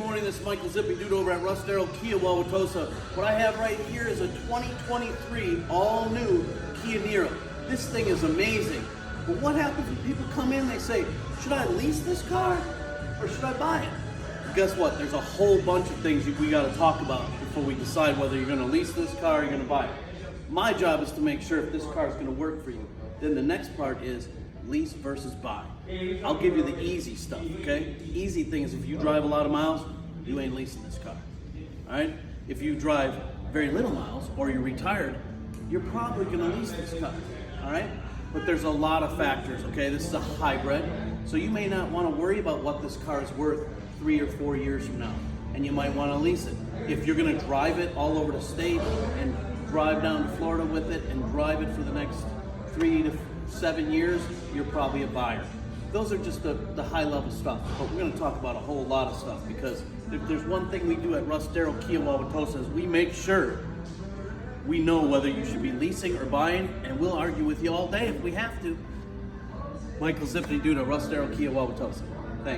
morning, this is Michael Zippy Dude over at Russ Darrow Kia Wauwatosa. What I have right here is a 2023 all-new Kia Niro. This thing is amazing. But what happens when people come in, they say, should I lease this car or should I buy it? Guess what? There's a whole bunch of things we got to talk about before we decide whether you're going to lease this car or you're going to buy it. My job is to make sure if this car is going to work for you. Then the next part is lease versus buy. I'll give you the easy stuff, okay? The easy thing is if you drive a lot of miles, you ain't leasing this car, all right? If you drive very little miles or you're retired, you're probably gonna lease this car, all right? But there's a lot of factors, okay? This is a hybrid, so you may not wanna worry about what this car is worth 3 or 4 years from now, and you might wanna lease it. If you're gonna drive it all over the state and drive down to Florida with it and drive it for the next 3 to 7 years, you're probably a buyer. Those are just the high level stuff, but we're going to talk about a whole lot of stuff because if there's one thing we do at Russ Darrow Kia Wauwatosa is we make sure we know whether you should be leasing or buying, and we'll argue with you all day if we have to. Michael Zippy Dude at Russ Darrow Kia Wauwatosa.